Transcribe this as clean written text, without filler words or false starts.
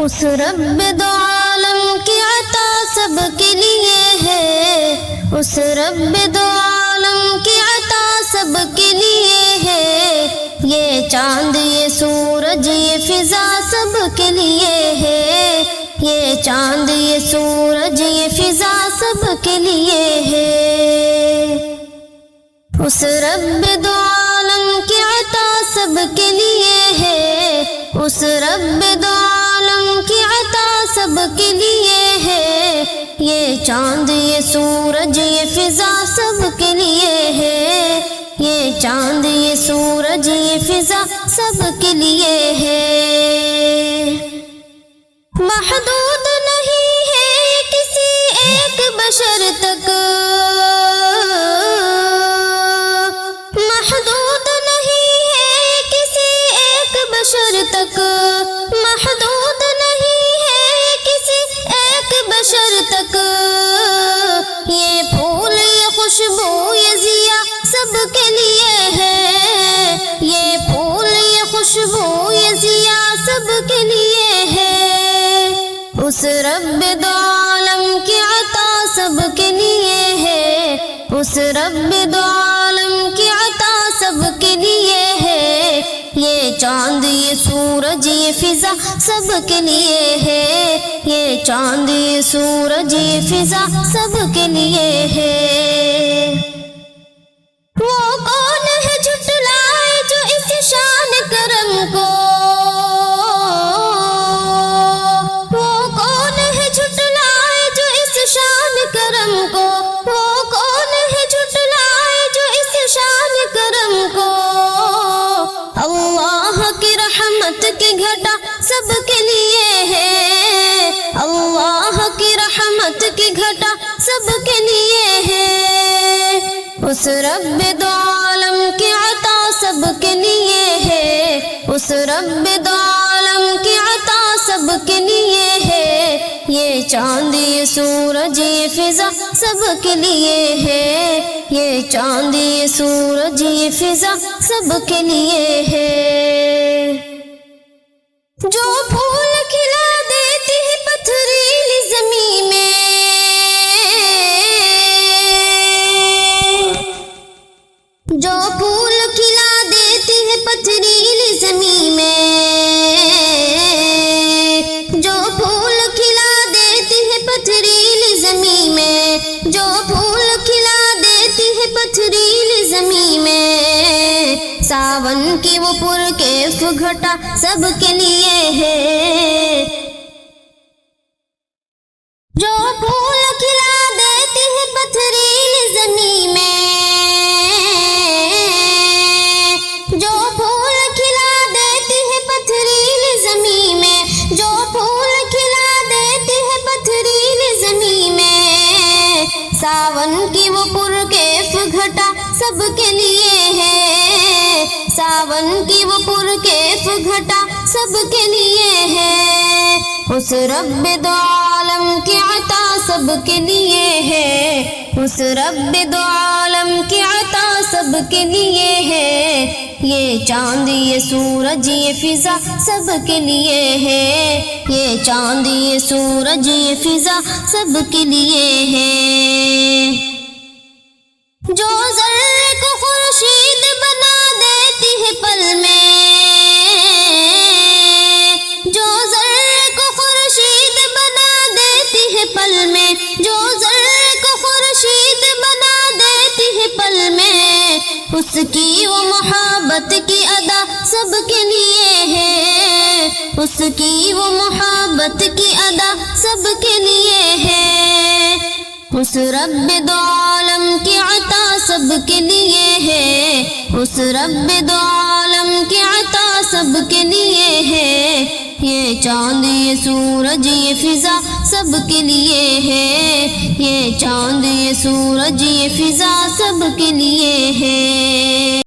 اس رب دو عالم کی عطا سب کے لیے ہے، اس رب دو عالم کی عطا سب کے لیے ہے، یہ چاند یہ سورج یہ فضا سب کے لیے ہے، یہ چاند یہ سورج یہ فضا سب کے لیے ہے۔ اس رب دو عالم کی عطا سب کے لیے ہے، اس رب دو عالم کی عطا سب کے لیے ہے، یہ چاند یہ سورج یہ فضا سب کے لیے ہے، یہ چاند یہ سورج یہ فضا سب کے لیے ہے۔ محدود نہیں ہے کسی ایک بشر تک، محدود نہیں ہے کسی ایک بشر تک، محدود نہیں ہے کسی ایک بشر تک، یہ پھول یہ خوشبو یہ ضیا سب کے لیے ہے، یہ پھول یہ خوشبو یہ ضیا سب کے لیے ہے۔ اس رب دو عالم کی عطا سب کے لیے ہے، اس رب دو عالم کی عطا سب کے لیے ہے، یہ چاند یہ سورج یہ فضا سب کے لیے ہے، یہ چاند یہ سورج یہ فضا سب کے لیے ہے۔ وہ کون ہے جھٹلائے جو اس شان کرم کو، وہ کون ہے جھٹلائے جو اس شان کرم کو، وہ کون ہے جھٹلائے جو اس شان کرم کو، اللہ کی رحمت کی گھٹا سب کے لیے ہے، اللہ کی رحمت کی گھٹا سب کے لیے ہے۔ اس رب دو عالم کی عطا سب کے لیے ہے، اس رب دو عالم کی عطا سب کے لیے ہے، یہ چاند یہ سورج یہ فضا سب کے لیے ہے، یہ چاند یہ سورج یہ فضا سب کے لیے ہے۔ جو پھول کھلا دیتی ہے پتھریلی زمین میں، جو پھول کھلا دیتی ہے پتھریلی زمین میں، جو پھول کھلا دیتی ہے پتھریلی زمین میں، جو پھول کھلا دیتی ہے پتھریلی زمین میں، ساون کی وہ پرکیف گھٹا سب کے لیے ہے، جو پھول کھلا دیتی ہے پتھریلی زمین میں، جو پھول کھلا دیتی ہے پتھریلی زمین میں، جو پھول کھلا دیتی ہے پتھریلی زمین میں، ساون کی وہ پرکیف گھٹا سب کے لیے ہے، ساون کی وہ پرکیف گھٹا سب کے لیے ہے۔ اس رب دو عالم کی عطا سب کے لیے ہے، اس رب دو عالم کی عطا سب کے لیے ہے، یہ چاند یہ سورج یہ فضا سب کے لیے ہے، یہ چاند یہ سورج یہ فضا سب کے لیے ہے۔ جو ذرے کو خورشید بنا دیتی ہے پل میں، جو ذرے کو خورشید بنا دیتی ہے پل میں، جو ذرے کو خورشید بنا دیتی ہے پل میں، اس کی وہ محبت کی ادا سب کے لیے ہے، اس کی وہ محبت کی ادا سب کے لیے ہے۔ اس رب دو عالم کی عطا سب کے لیے ہے، اس رب دو عالم کی عطا سب کے لیے ہے، یہ چاند یہ سورج یہ فضا سب کے لیے ہے، یہ چاند یہ سورج یہ فضا سب کے لیے ہے۔